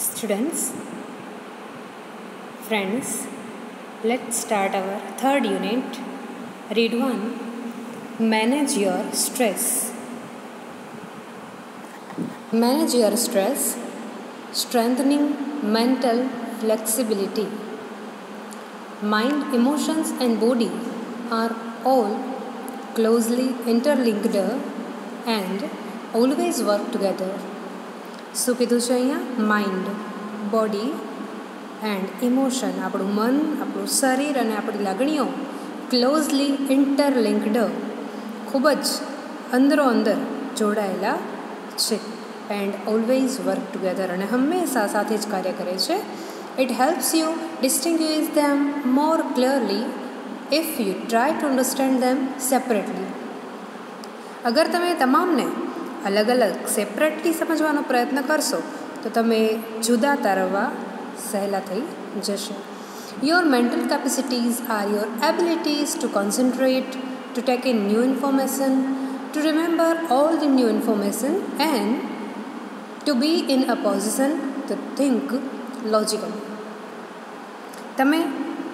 Students, friends, let's start our third unit. Read 1. Manage your stress. Manage your stress, strengthening mental flexibility. Mind, emotions and body are all closely interlinked and always work together. શું કીધું છે અહીંયા? Mind, body and emotion, આપણું મન, આપણું શરીર અને આપણી લાગણીઓ ક્લોઝલી ઇન્ટરલિંક્ડ, ખૂબ જ અંદરો અંદર જોડાયેલા છે. એન્ડ ઓલવેઝ વર્ક ટુગેધર, અને હંમેશા સાથે જ કાર્ય કરે છે. It helps you distinguish them more clearly if you try to understand them separately. અગર તમે તમામને અલગ અલગ સેપરેટલી સમજવાનો પ્રયત્ન કરશો તો તમે જુદા તારવવા સહેલા થઈ જશે. Your mental capacities are your abilities to concentrate, to take in new information, to remember all the new information and to be in a position to think logical. તમે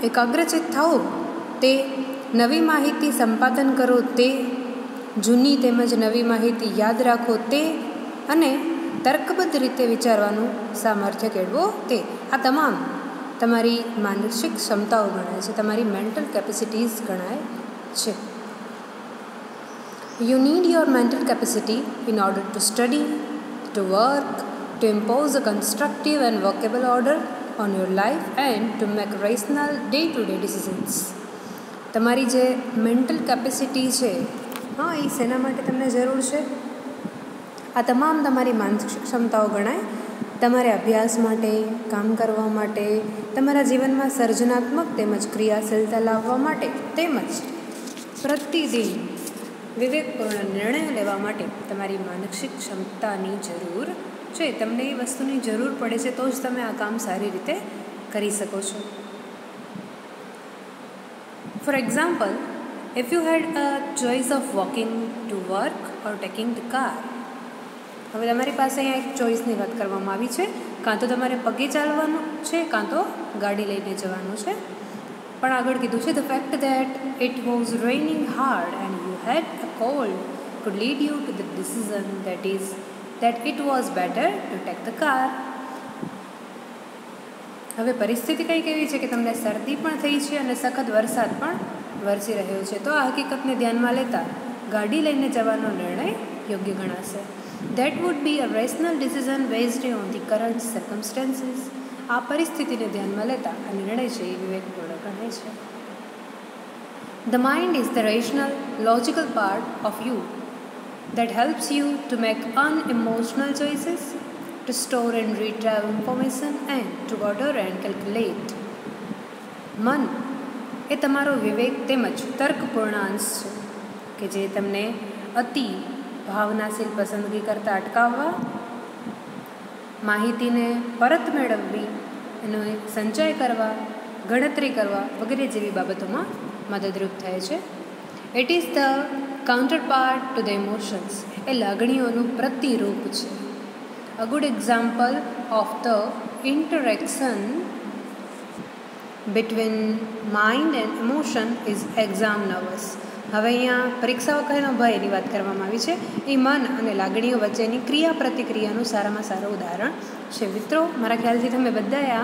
એકાગ્રચિત થાઓ, તે નવી માહિતી સંપાદન કરો, તે જૂની તેમજ નવી માહિતી યાદ રાખો, તે અને તર્કબદ્ધ રીતે વિચારવાનું સામર્થ્ય કેળવો, તે આ તમામ તમારી માનસિક ક્ષમતાઓ ગણાય છે, તમારી મેન્ટલ કેપેસિટીઝ ગણાય છે. You need your mental capacity in order to study, to work, to impose a constructive and workable order on your life and to make rational day to day decisions. તમારી જે mental capacity છે, હા, એ શેના માટે તમને જરૂર છે? આ તમામ તમારી માનસિક ક્ષમતાઓ ગણાય. તમારે અભ્યાસ માટે, કામ કરવા માટે, તમારા જીવનમાં સર્જનાત્મક તેમજ ક્રિયાશીલતા લાવવા માટે, તેમજ પ્રતિદિન વિવેકપૂર્ણ નિર્ણય લેવા માટે તમારી માનસિક ક્ષમતાની જરૂર છે. તમને એ વસ્તુની જરૂર પડે છે તો જ તમે આ કામ સારી રીતે કરી શકો છો. For example, if you had a choice of walking to work or taking the car. હવે તમારી પાસે અહીંયા એક ચોઈસની વાત કરવામાં આવી છે. કાં તો તમારે પગે ચાલવાનું છે, કાં તો ગાડી લઈને જવાનું છે. પણ આગળ કીધું છે, the fact that it was raining hard and you had a cold could lead you to the decision that it was better to take the car. હવે પરિસ્થિતિ કંઈક એવી છે કે તમને શરદી પણ થઈ છે અને સખત વરસાદ પણ વરસી રહ્યો છે, તો આ હકીકતને ધ્યાનમાં લેતા ગાડી લઈને જવાનો નિર્ણય યોગ્ય ગણાશે. That would be a rational decision based on the current circumstances. આ પરિસ્થિતિને ધ્યાનમાં લેતા આ નિર્ણય છે એ વિવેકપૂર્ણ ગણાય છે. The mind is the rational logical part of you that helps you to make unemotional choices, to store and retrieve information and to order and calculate. મન એ તમારો વિવેક તેમજ તર્કપૂર્ણ અંશ છે કે જે તમને અતિ ભાવનાશીલ પસંદગી કરતાં અટકાવવા, માહિતીને પરત મેળવવી, એનો સંચય કરવા, ગણતરી કરવા વગેરે જેવી બાબતોમાં મદદરૂપ થાય છે. It is the counterpart to the emotions. એ લાગણીઓનું પ્રતિરૂપ છે. A good example of the interaction between mind and emotion is exam nervous. હવે અહીંયા પરીક્ષા વખતેનો ભય એની વાત કરવામાં આવી છે. એ મન અને લાગણીઓ વચ્ચેની ક્રિયા પ્રતિક્રિયાનું સારામાં સારું ઉદાહરણ છે. મિત્રો, મારા ખ્યાલથી તમે બધાએ આ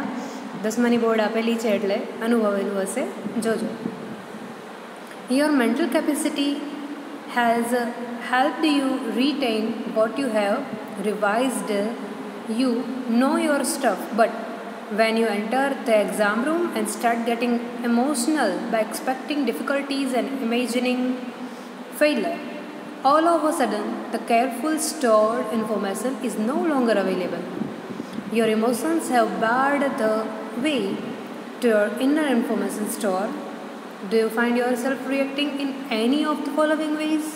10માની બોર્ડ આપેલી છે એટલે અનુભવેલું હશે. જોજો. Your mental capacity has helped you retain what you have revised. You know your stuff, but when you enter the exam room and start getting emotional by expecting difficulties and imagining failure, all of a sudden the careful stored information is no longer available. Your emotions have barred the way to your inner information store. Do you find yourself reacting in any of the following ways?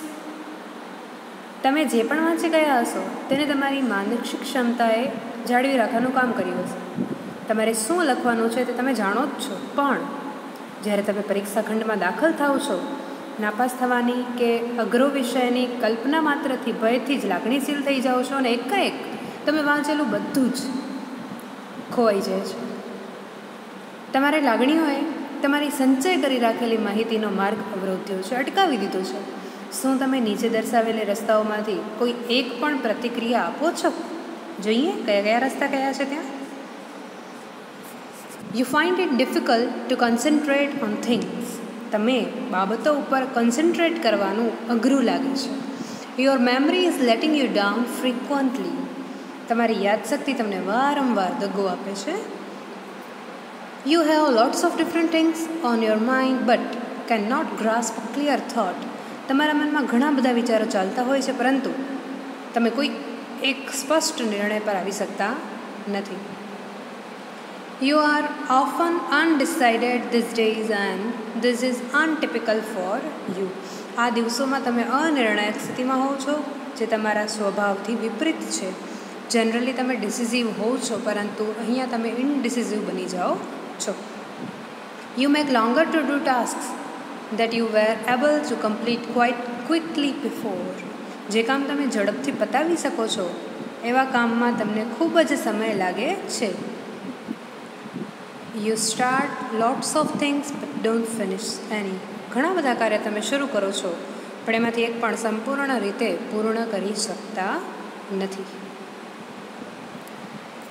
તમે જે પણ વાંચી ગયા હશો તેને તમારી માનસિક ક્ષમતાએ જાળવી રાખવાનું કામ કર્યું હશે. તમારે શું લખવાનું છે તે તમે જાણો જ છો, પણ જ્યારે તમે પરીક્ષા ખંડમાં દાખલ થાઓ છો, નાપાસ થવાની કે અઘરો વિષયની કલ્પના માત્રથી ભયથી જ લાગણીશીલ થઈ જાઓ છો અને એકાએક તમે વાંચેલું બધું જ ખોવાઈ જાય છે. તમારી લાગણીઓએ તમારી સંચય કરી રાખેલી માહિતીનો માર્ગ અવરોધ્યો છે, અટકાવી દીધો છે. શું તમે નીચે દર્શાવેલી રસ્તાઓમાંથી કોઈ એક પણ પ્રતિક્રિયા આપો છો? જોઈએ કયા કયા રસ્તા કયા છે ત્યાં. You find it difficult to concentrate on things. તમે બાબતો ઉપર કન્સન્ટ્રેટ કરવાનું અઘરું લાગે છે. Your memory is letting you down frequently. તમારી યાદશક્તિ તમને વારંવાર દગો આપે છે. You have lots of different things on your mind but can not grasp a clear thought. તમારા મનમાં ઘણા બધા વિચારો ચાલતા હોય છે, પરંતુ તમે કોઈ એક સ્પષ્ટ નિર્ણય પર આવી શકતા નથી. You are often undecided these days and this is untypical for you. આ દિવસોમાં તમે અનિર્ણાયક સ્થિતિમાં હોવ છો, જે તમારા સ્વભાવથી વિપરીત છે. જનરલી તમે ડિસિઝિવ હોવ છો, પરંતુ અહીંયા તમે ઇનડિસિઝિવ બની જાઓ છો. You make longer to do task that you were able to complete quite quickly before. જે કામ તમે ઝડપથી પતાવી શકો છો એવા કામમાં તમને ખૂબ જ સમય લાગે છે. You start lots of things but don't finish any. ઘણા બધા કાર્ય તમે શરૂ કરો છો, પણ એમાંથી એક પણ સંપૂર્ણ રીતે પૂર્ણ કરી શકતા નથી.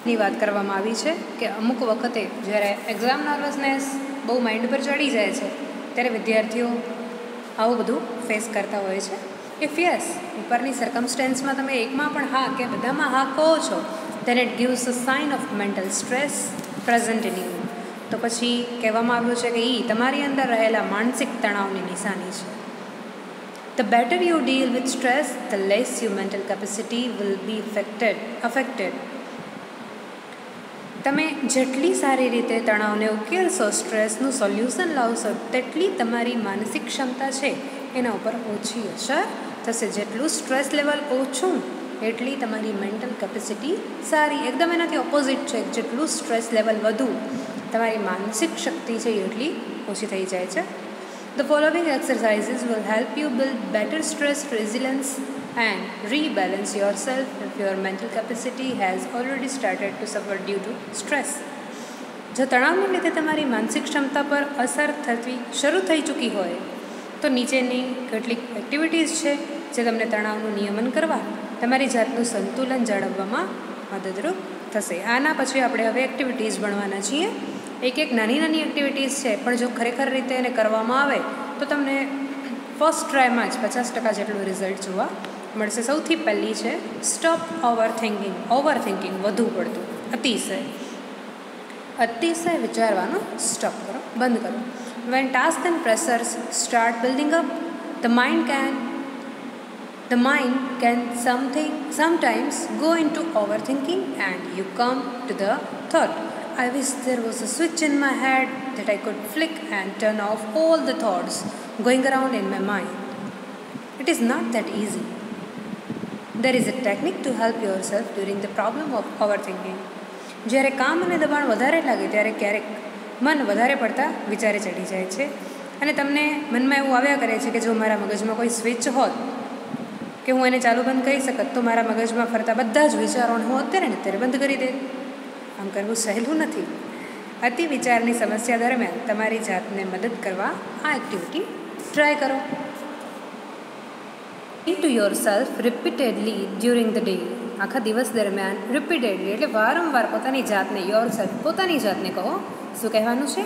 ની વાત કરવામાં આવી છે કે અમુક વખતે જ્યારે એક્ઝામ નર્વસનેસ બહુ માઇન્ડ પર ચડી જાય છે, ત્યારે વિદ્યાર્થીઓ આવું બધું ફેસ કરતા હોય છે. ઇફ યસ, ઉપરની સર્કમસ્ટેન્સમાં તમે એકમાં પણ હા કે બધામાં હા કહો છો, then it gives a sign of mental stress present in you. તો પછી કહેવામાં આવ્યું છે કે એ તમારી અંદર રહેલા માનસિક તણાવની નિશાની છે. The better you deal with stress, the less your mental capacity will be affected. તમે જેટલી સારી રીતે તણાવને ઉકેલશો, સ્ટ્રેસનું સોલ્યુશન લાવશો, તેટલી તમારી માનસિક ક્ષમતા છે એના ઉપર ઓછી અસર થશે. જેટલું સ્ટ્રેસ લેવલ ઓછું એટલી તમારી મેન્ટલ કેપેસિટી સારી. એકદમ એનાથી ઓપોઝિટ છે. જેટલું સ્ટ્રેસ લેવલ વધુ, તમારી માનસિક શક્તિ છે એટલી ઓછી થઈ જાય છે. The following exercises will help you build better stress resilience and rebalance yourself if your mental capacity has already started to suffer due to stress. જો તણાવને લીધે તમારી માનસિક ક્ષમતા પર અસર થતી શરૂ થઈ ચૂકી હોય તો નીચેની કેટલીક એક્ટિવિટીઝ છે જે તમને તણાવનું નિયમન કરવા, તમારી જાતનું સંતુલન જાળવવામાં મદદરૂપ થશે. આના પછી આપણે હવે એક્ટિવિટીઝ ભણવાના છીએ. એક નાની નાની એક્ટિવિટીઝ છે, પણ જો ખરેખર રીતે એને કરવામાં આવે તો તમને ફર્સ્ટ ટ્રાયમાં જ 50% જેટલું રિઝલ્ટ જોવા મળશે. સૌથી પહેલી છે સ્ટોપ ઓવર થિંકિંગ. વધુ પડતું, અતિશય વિચારવાનું સ્ટોપ કરો, બંધ કરો. When tasks and pressures start building up, the mind can sometimes go into overthinking, and you come to the thought, I wish there was a switch in my head that I could flick and turn off all the thoughts going around in my mind. It is not that easy. There is a technique to help yourself during the problem of overthinking. જ્યારે કામ અને દબાણ વધારે લાગે ત્યારે ક્યારેક મન વધારે પડતા વિચારે ચડી જાય છે અને તમને મનમાં એવું આવ્યા કરે છે કે જો મારા મગજમાં કોઈ સ્વિચ હોત કે હું એને ચાલુ બંધ કરી શકત તો મારા મગજમાં ફરતા બધા જ વિચારોને હું અત્યારે બંધ કરી દે. આમ કરવું સહેલું નથી. અતિ વિચારની સમસ્યા દરમિયાન તમારી જાતને મદદ કરવા આ એક્ટિવિટી ટ્રાય કરો. To yourself repeatedly during the day. આખા દિવસ દરમિયાન રિપીટેડલી એટલે વારંવાર પોતાની જાતને કહો. શું કહેવાનું છે?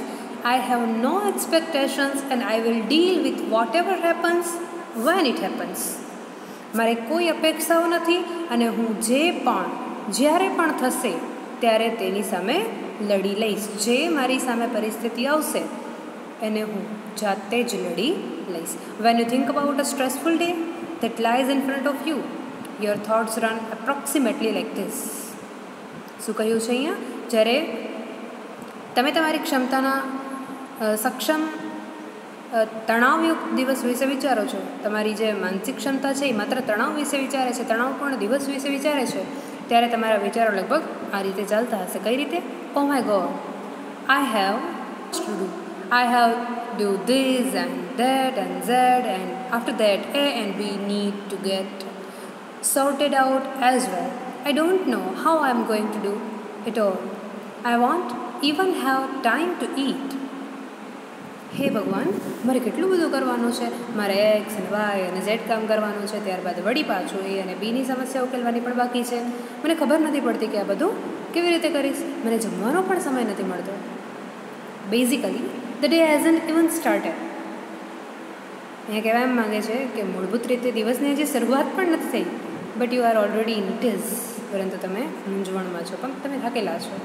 I have no expectations and I will deal with whatever happens when it happens. મારે કોઈ અપેક્ષાઓ નથી અને હું જ્યારે પણ થશે ત્યારે તેની સામે લડી લઈશ. જે મારી સામે પરિસ્થિતિ આવશે એને હું જાતે જ લડી લઈશ. When you think about a stressful day that lies in front of you, your thoughts run approximately like this. શું કહ્યું છે અહીંયા? જ્યારે તમે તમારી ક્ષમતાના સક્ષમ તણાવયુક્ત દિવસ વિશે વિચારો છો, તમારી જે માનસિક ક્ષમતા છે એ માત્ર તણાવ વિશે વિચારે છે, તણાવપૂર્ણ દિવસ વિશે વિચારે છે, ત્યારે તમારા વિચારો લગભગ આ રીતે ચાલતા હશે. કઈ રીતે? Oh my God, I have do this and that and that and after that A and B need to get sorted out as well. I don't know how I'm going to do it all. I won't even have time to eat. હે ભગવાન, મારે કેટલું બધું કરવાનું છે. મારે x અને Y અને ઝેડ કામ કરવાનું છે, ત્યારબાદ વળી પાછું એ અને બીની સમસ્યા ઉકેલવાની પણ બાકી છે. મને ખબર નથી પડતી કે આ બધું કેવી રીતે કરીશ. મને જમવાનો પણ સમય નથી મળતો. Basically the day hasn't even started. અહીંયા કહેવા એમ માગે છે કે મૂળભૂત રીતે દિવસની હજી શરૂઆત પણ નથી થઈ, but you are already in it is. પરંતુ તમે મૂંઝવણમાં છો, પણ તમે થાકેલા છો.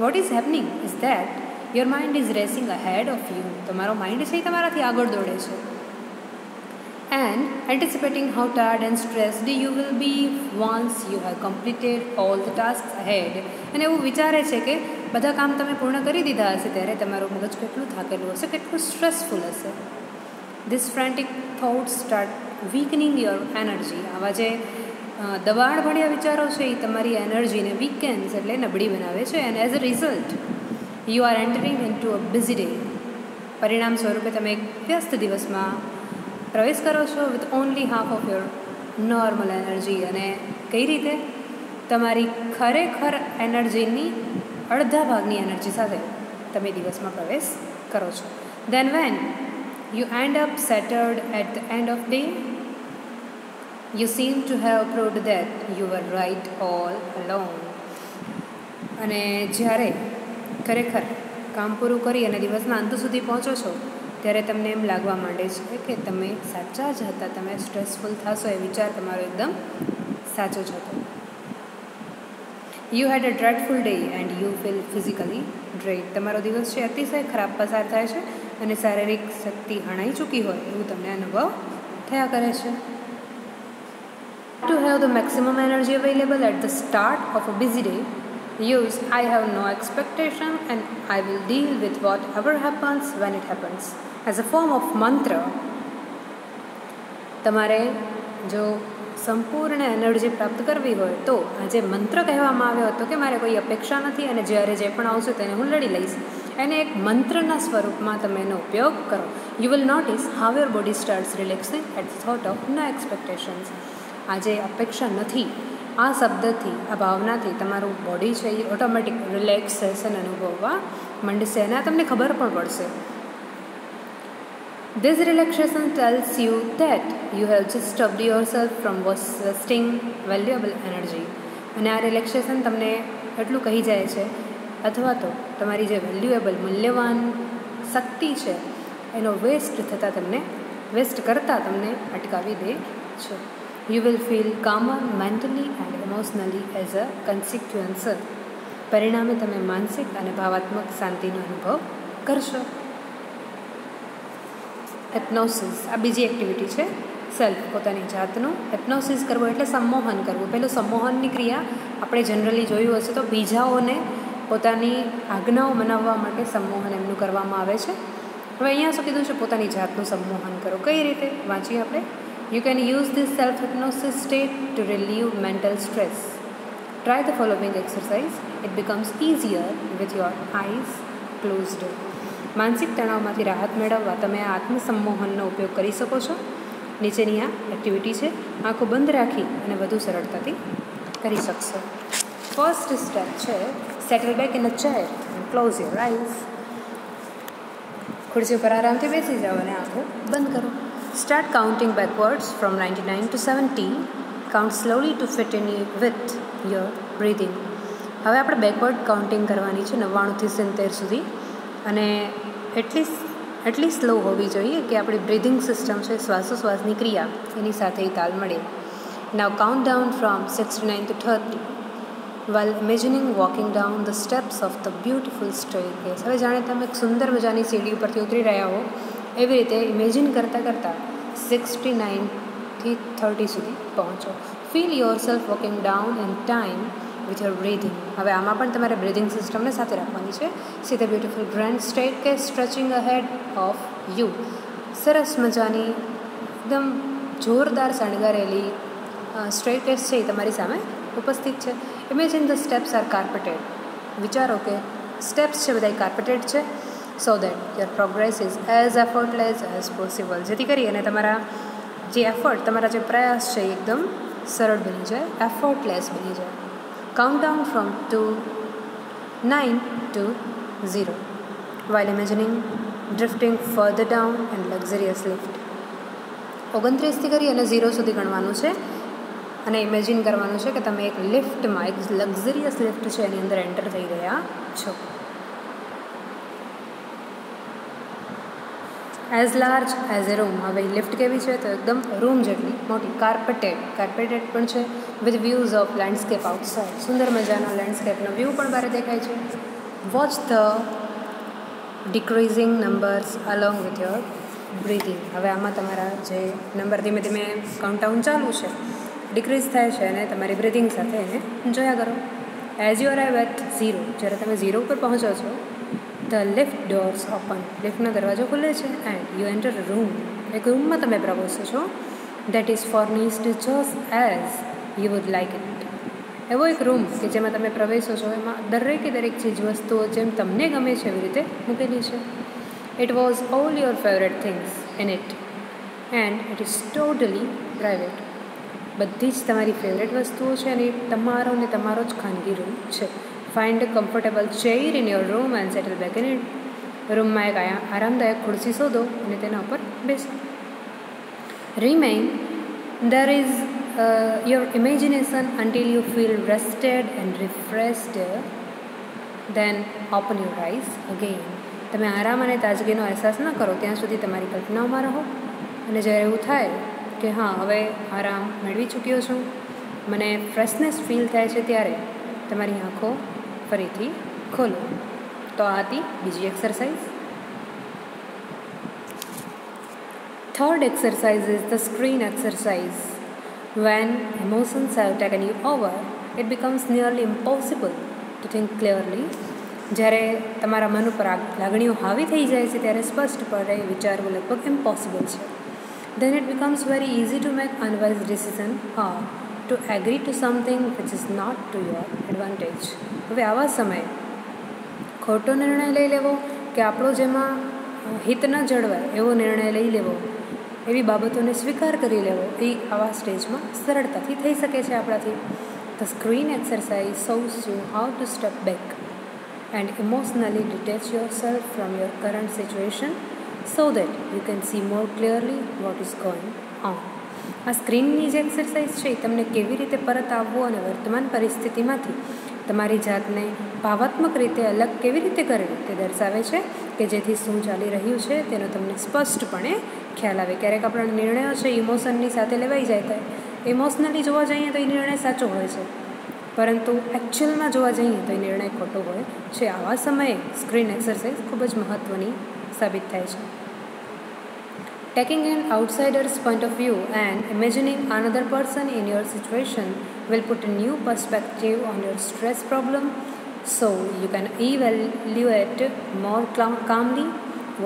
What is happening is that your mind is racing ahead of you. તમારો માઇન્ડ છે એ તમારાથી આગળ દોડે છે. And anticipating how tired and stressed you will be once you have completed all the task ahead. અને એવું વિચારે છે કે બધા કામ તમે પૂર્ણ કરી દીધા હશે ત્યારે તમારું મગજ કેટલું થાકેલું હશે, કેટલું સ્ટ્રેસફુલ હશે. These frantic thoughts start weakening your energy. આવા જે દબાણભર્યા વિચારો છે એ તમારી એનર્જીને વીકેન્સ એટલે નબળી બનાવે છે. And as a result you are entering in to a busy day. પરિણામ સ્વરૂપે તમે એક વ્યસ્ત દિવસમાં પ્રવેશ કરો છો with only half of your normal energy. અને કઈ રીતે? તમારી ખરેખર એનર્જીની અડધા ભાગની એનર્જી સાથે તમે દિવસમાં પ્રવેશ કરો છો. Then when you end up shattered at the end of day you seem to have proved that you were right all along. અને જ્યારે ખરેખર કામ પૂરું કરી અને દિવસના અંત સુધી પહોંચો છો ત્યારે તમને એમ લાગવા માંડે છે કે તમે સાચા જ હતા. તમે સ્ટ્રેસફુલ થશો એ વિચાર તમારો એકદમ સાચો જ હતો. You had a dreadful day and you feel physically dread. તમારો દિવસ છે અતિશય ખરાબ પસાર થાય છે અને શારીરિક શક્તિ હણાઈ ચૂકી હોય એવું તમને અનુભવ થયા કરે છે. To have the maximum energy available at the start of a busy day, use I have no expectation and I will deal with whatever happens when it happens as a form of mantra. તમારે જો સંપૂર્ણ energy પ્રાપ્ત કરવી હોય તો આજે મંત્ર કહેવામાં આવ્યો હતો કે મારે કોઈ અપેક્ષા નથી અને જ્યારે જે પણ આવશે તેને હું લડી લઈશ. એને એક મંત્રના સ્વરૂપમાં તમે એનો ઉપયોગ કરો. You will notice how your body starts relaxing at the thought of no expectations. આજે અપેક્ષા નથી આ શબ્દથી, આ ભાવનાથી તમારું બોડી છે એ ઓટોમેટિક રિલેક્સેશન અનુભવવા માંડશે અને આ તમને ખબર પણ પડશે. This relaxation tells you that you have just stopped yourself from wasting valuable energy. અને આ રિલેક્સેશન તમને એટલું કહી જાય છે અથવા તો તમારી જે વેલ્યુએબલ મૂલ્યવાન શક્તિ છે એનો વેસ્ટ કરતાં તમને અટકાવી દે છે. You will feel calmer mentally and emotionally as a consequence. પરિણામે તમે માનસિક અને ભાવાત્મક શાંતિનો અનુભવ કરશો. એપ્નોસિસ, આ બીજી એક્ટિવિટી છે. સેલ્ફ, પોતાની જાતનું એપ્નોસિસ કરવું એટલે સંમોહન કરવું. પહેલું સંમોહનની ક્રિયા આપણે જનરલી જોયું હશે તો બીજાઓને પોતાની આજ્ઞાઓ મનાવવા માટે સંમોહન એમનું કરવામાં આવે છે. હવે અહીંયા શું કીધું છે? પોતાની જાતનું સંમોહન કરો. કઈ રીતે? વાંચીએ આપણે. You can use this self-hypnosis state to relieve mental stress. Try the following exercise. It becomes easier with your eyes closed. માનસિક તણાવમાંથી રાહત મેળવવા તમે આ આત્મસંમોહનનો ઉપયોગ કરી શકો છો. નીચેની આ એક્ટિવિટી છે. આંખો બંધ રાખી અને વધુ સરળતાથી કરી શકશો. ફર્સ્ટ સ્ટેપ છે settle back in a chair and close your eyes. ખુરશી ઉપર આરામથી બેસી જાઓ અને આંખો બંધ કરો. Start counting backwards from 99 to 70. Count slowly to fit in with your breathing. હવે આપણે બેકવર્ડ કાઉન્ટિંગ કરવાની છે 99થી 70 સુધી અને એટલી સ્લો હોવી જોઈએ કે આપણી બ્રીધિંગ સિસ્ટમ છે, શ્વાસોશ્વાસની ક્રિયા એની સાથે તાલ મળે. Now count down from 69 to 30 while imagining walking down the steps of the beautiful staircase. હવે જાણે તમે એક સુંદર મજાની સીડી ઉપરથી ઉતરી રહ્યા હો એવી રીતે ઇમેજિન કરતાં 69થી 30 સુધી પહોંચો. Feel yourself walking down in time with your breathing. હવે આમાં પણ તમારે બ્રીધિંગ સિસ્ટમને સાથે રાખવાની છે. See the beautiful grand staircase stretching ahead of you. સરસ મજાની એકદમ જોરદાર શણગારેલી સ્ટેરકેસ છે એ તમારી સામે ઉપસ્થિત છે. Imagine the steps are carpeted. વિચારો કે સ્ટેપ્સ છે બધા કાર્પેટેડ છે. So that your progress is as effortless as possible. જેથી કરી અને તમારા જે પ્રયાસ છે એ એકદમ સરળ બની જાય, એફર્ટલેસ બની જાય. Count down from 2 9 to 0 while imagining drifting further down in luxurious lift. 29થી કરી અને 0 સુધી ગણવાનું છે અને ઇમેજિન કરવાનું છે કે તમે એક લિફ્ટમાં, એક લક્ઝરિયસ લિફ્ટ છે એની અંદર એન્ટર થઈ રહ્યા છો. As large as a room. હવે લિફ્ટ કેવી છે? તો એકદમ રૂમ જેટલી મોટી, કાર્પેટેડ પણ છે, with views of landscape outside. સુંદર મજાનો લેન્ડસ્કેપનો વ્યૂ પણ બહાર દેખાય છે. Watch the decreasing numbers along with your breathing. હવે આમાં તમારા જે નંબર ધીમે ધીમે કાઉન્ટડાઉન ચાલુ છે, ડિક્રીઝ થાય છે અને તમારી બ્રીથિંગ સાથે એને જોયા કરો. એઝ યુ અરાઇવ એટ 0, જ્યારે તમે 0 ઉપર પહોંચો છો, ધ લિફ્ટ ડોર્સ ઓપન. લિફ્ટનો દરવાજો ખુલે છે and you enter a room. એક રૂમમાં તમે પ્રવેશો છો. That is furnished just as you would like it. એવો એક રૂમ કે જેમાં તમે પ્રવેશો છો, એમાં દરેકે દરેક ચીજ વસ્તુઓ જેમ તમને ગમે છે એવી રીતે મૂકેલી છે. It was all your favourite things in it and it is totally private. બધી જ તમારી ફેવરેટ વસ્તુઓ છે અને તમારો ને તમારો જ ખાનગી રૂમ છે. Find a comfortable chair in your room and settle back in it. રૂમમાં એક આરામદાયક ખુરશી શોધો અને તેના ઉપર બેસો. Remain there is your imagination until you feel rested and refreshed, then open your eyes again. તમે આરામ અને તાજગીનો અહેસાસ ન કરો ત્યાં સુધી તમારી કલ્પનાઓમાં રહો અને જ્યારે એવું થાય કે હા, હવે આરામ મેળવી ચૂક્યો છું, મને ફ્રેશનેસ ફીલ થાય છે, ત્યારે તમારી આંખો ફરીથી ખોલો. તો આ હતી બીજી exercise. Third exercise is the screen exercise. When emotions have taken you over, it becomes nearly impossible to think clearly. જ્યારે તમારા મન ઉપર લાગણીઓ હાવી થઈ જાય છે ત્યારે સ્પષ્ટપણે વિચારવું લગભગ ઇમ્પોસિબલ છે. Then it becomes very easy to make unwise decision or to agree to something which is not to your advantage. હવે આવા સમયે ખોટો નિર્ણય લઈ લેવો કે આપણો જેમાં હિત ન જળવાય એવો નિર્ણય લઈ લેવો, એવી બાબતોને સ્વીકાર કરી લેવો, એ આવા સ્ટેજમાં સરળતાથી થઈ શકે છે આપણાથી. The screen exercise shows you how to step back and emotionally detach your self from your current situation so that you can see more clearly what is going on. આ સ્ક્રીનની જે એક્સરસાઇઝ છે એ તમને કેવી રીતે પરત આવવું અને વર્તમાન પરિસ્થિતિમાંથી તમારી જાતને ભાવાત્મક રીતે અલગ કેવી રીતે કરવી તે દર્શાવે છે, કે જેથી શું ચાલી રહ્યું છે તેનો તમને સ્પષ્ટપણે ખ્યાલ આવે. ક્યારેક આપણા નિર્ણયો છે ઇમોશનની સાથે લેવાઈ જાય, તો ઇમોશનલી જોવા જઈએ તો એ નિર્ણય સાચો હોય છે, પરંતુ એકચ્યુઅલમાં જોવા જઈએ તો એ નિર્ણય ખોટો હોય છે. આવા સમયે સ્ક્રીન એક્સરસાઇઝ ખૂબ જ મહત્ત્વની સાબિત થાય છે. Taking an outsider's point of view and imagining another person in your situation will put a new perspective on your stress problem, so you can evaluate more calmly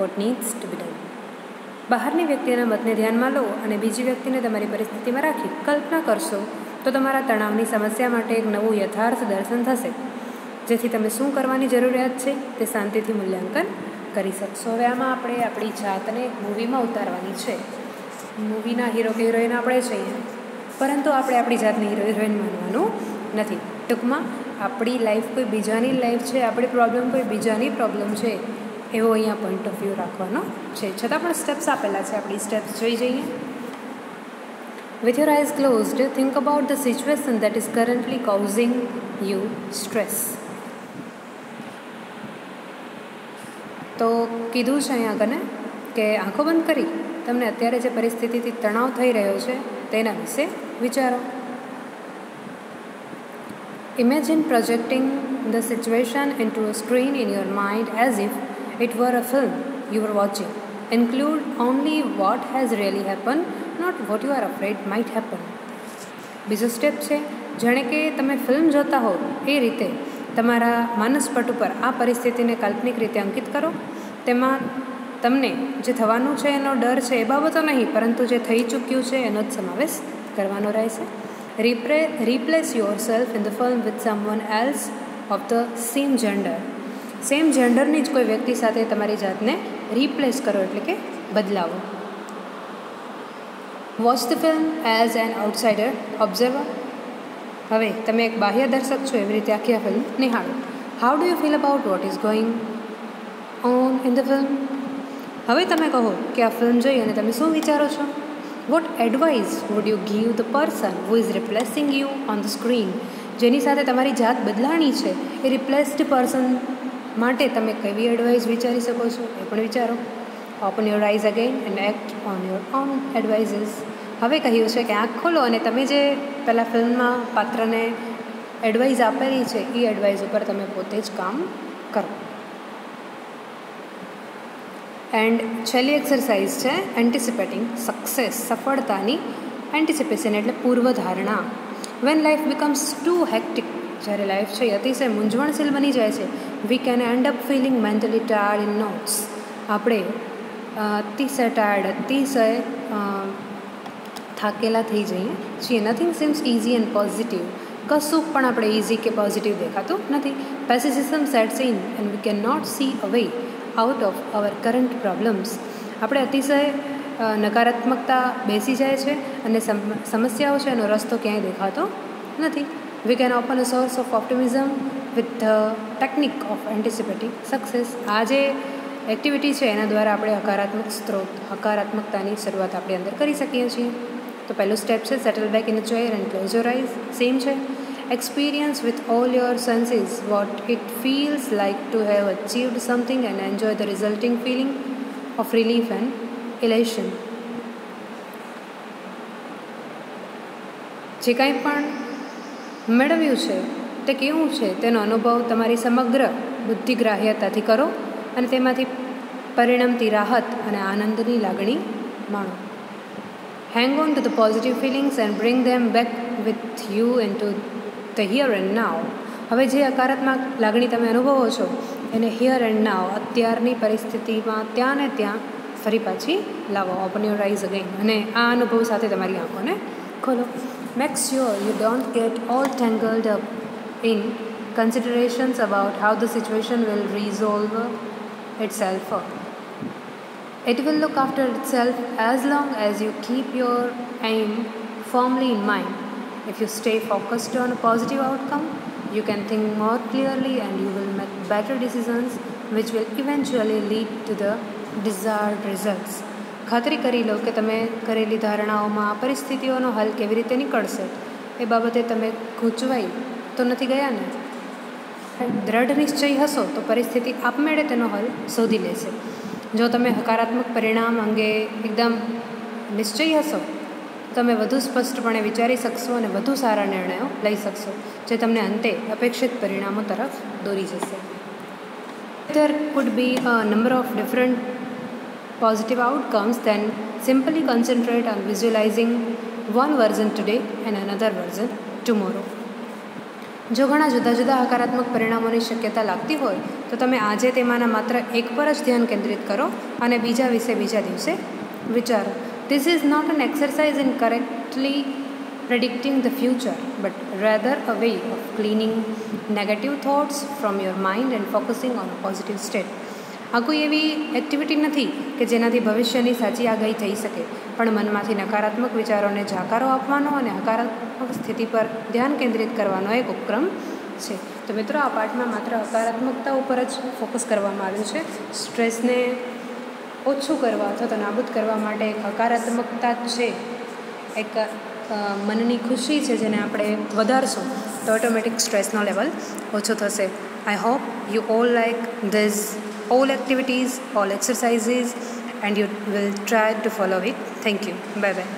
what needs to be done. બહારની વ્યક્તિના મતને ધ્યાનમાં લો અને બીજી વ્યક્તિને તમારી પરિસ્થિતિમાં રાખી કલ્પના કરશો તો તમારા તણાવની સમસ્યા માટે એક નવું યથાર્થ દર્શન થશે, જેથી તમે શું કરવાની જરૂરિયાત છે તે શાંતિથી મૂલ્યાંકન કરી શકશો. હવે આમાં આપણે આપણી જાતને મૂવીમાં ઉતારવાની છે. મૂવીના હીરો કે હિરોઈન આપણે છીએ, પરંતુ આપણે આપણી જાતને હીરો હિરોઈન માનવાનું નથી. ટૂંકમાં આપણી લાઈફ કોઈ બીજાની લાઈફ છે, આપણી પ્રોબ્લેમ કોઈ બીજાની પ્રોબ્લેમ છે, એવો અહીંયા પોઈન્ટ ઓફ વ્યૂ રાખવાનો છે. છતાં પણ સ્ટેપ્સ આપેલા છે, આપણી સ્ટેપ્સ જોઈ જઈએ. With your eyes closed, think about the situation that is currently causing you stress. તો કીધું છે અહીંયા આગળ કે આંખો બંધ કરી તમને અત્યારે જે પરિસ્થિતિથી તણાવ થઈ રહ્યો છે તેના વિશે વિચારો. Imagine projecting the situation into a screen in your mind as if it were a film you were watching. Include only what has really happened, not what you are afraid might happen. બીજો step છે, જાણે કે તમે film જોતા હો એ રીતે તમારા માનસપટ ઉપર આ પરિસ્થિતિને કાલ્પનિક રીતે અંકિત કરો. તેમાં તમને જે થવાનું છે એનો ડર છે એ બાબતો નહીં, પરંતુ જે થઈ ચૂક્યું છે એનો જ સમાવેશ કરવાનો રહેશે. Replace yourself in the film with someone else of the same gender. Same જેન્ડરની જ કોઈ વ્યક્તિ સાથે તમારી જાતને રિપ્લેસ કરો, એટલે કે બદલાવો. Watch the film as an outsider observer. હવે તમે એક બાહ્ય દર્શક છો એવી રીતે આખી આ ફિલ્મ નિહાળો. How do you feel about what is going on in the film? હવે તમે કહો કે આ ફિલ્મ જોઈ અને તમે શું વિચારો છો? What advice would you give the person who is replacing you on the screen? જેની સાથે તમારી જાત બદલાણી છે એ રિપ્લેસ્ડ પર્સન માટે તમે કેવી એડવાઇસ વિચારી શકો છો એ પણ વિચારો. Open your eyes again and act on your own advises. હવે કહ્યું છે કે આંખ ખોલો અને તમે જે પહેલાં ફિલ્મમાં પાત્રને એડવાઇસ આપેલી છે એ એડવાઇસ ઉપર તમે પોતે જ કામ કરો. એન્ડ છેલ્લી એક્સરસાઇઝ છે એન્ટિસિપેટિંગ સક્સેસ. સફળતાની એન્ટિસિપેશન એટલે પૂર્વધારણા. When life becomes too hectic, જ્યારે લાઈફ છે એ અતિશય મૂંઝવણશીલ બની જાય છે, we can end up feeling mentally tired in knots. આપણે અતિશય ટાયર્ડ, અતિશય થાકેલા થઈ જઈએ છીએ. Nothing seems easy and positive. કશું પણ આપણે ઇઝી કે પોઝિટિવ દેખાતું નથી. Pessimism sets in and we can not see a way out of our current problems. આપણે અતિશય નકારાત્મકતા બેસી જાય છે અને સમસ્યાઓ છે એનો રસ્તો ક્યાંય દેખાતો નથી. We can open a source of optimism with the technique of anticipating success. આ જે એક્ટિવિટી છે એના દ્વારા આપણે હકારાત્મકતાની શરૂઆત આપણી અંદર કરી શકીએ છીએ. તો પહેલું સ્ટેપ છે settle back in a chair and close your eyes. Same છે experience with all your senses what it feels like to have achieved something and enjoy the resulting feeling of relief and elation. જે કાંઈ પણ મેળવ્યું છે તે કેવું છે તેનો અનુભવ તમારી સમગ્ર બુદ્ધિગ્રાહ્યતાથી કરો અને તેમાંથી પરિણમતી રાહત અને આનંદની લાગણી માણો. Hang on to the positive feelings and bring them back with you into the here and now. હવે જે હકારાત્મક લાગણી તમે અનુભવો છો એને હિયર એન્ડ નાવ, અત્યારની પરિસ્થિતિમાં ત્યાં ને ત્યાં ફરી પાછી લાવો. ઓપન યોર આઈઝ અગેન અને આ અનુભવ સાથે તમારી આંખોને ખોલો. Make sure you don't get all tangled up in considerations about how the situation will resolve itself. It will look after itself as long as you keep your aim firmly in mind. If you stay focused on a positive outcome, you can think more clearly and you will make better decisions which will eventually lead to the desired results. ખાતરી કરી લો કે તમે કરેલી ધારણાઓમાં પરિસ્થિતિઓનો હલ કેવી રીતે નીકળશે એ બાબતે તમે ગૂંચવાઈ તો નથી ગયા ને. દ્રઢ નિશ્ચય હશો તો પરિસ્થિતિ આપમેળે તેનો હલ શોધી લેશે. જો તમે હકારાત્મક પરિણામ અંગે એકદમ નિશ્ચયી હશો તમે વધુ સ્પષ્ટપણે વિચારી શકશો અને વધુ સારા નિર્ણયો લઈ શકશો જે તમને અંતે અપેક્ષિત પરિણામો તરફ દોરી જશે. There could be a number of different positive outcomes, then simply concentrate on visualizing one version today and another version tomorrow. જો ઘણા જુદા જુદા હકારાત્મક પરિણામોની શક્યતા લાગતી હોય તો તમે આજે તેમાંના માત્ર એક પર જ ધ્યાન કેન્દ્રિત કરો અને બીજા વિશે બીજા દિવસે વિચારો. This is not an exercise in correctly predicting the future, but rather a way of cleaning negative thoughts from your mind and focusing on a positive state. આ કોઈ એવી એક્ટિવિટી નથી કે જેનાથી ભવિષ્યની સાચી આગાહી થઈ શકે, પણ મનમાંથી નકારાત્મક વિચારોને જાકારો આપવાનો અને હકારાત્મક સ્થિતિ પર ધ્યાન કેન્દ્રિત કરવાનો એક ઉપક્રમ છે. તો મિત્રો આ પાઠમાં માત્ર હકારાત્મકતા ઉપર જ ફોકસ કરવામાં આવ્યું છે. સ્ટ્રેસને ઓછું કરવા અથવા તો નાબૂદ કરવા માટે એક હકારાત્મકતા છે, એક મનની ખુશી છે જેને આપણે વધારશું તો ઓટોમેટિક સ્ટ્રેસનો લેવલ ઓછો થશે. I hope you all like this all activities, all exercises, and you will try to follow it. Thank you. Bye bye.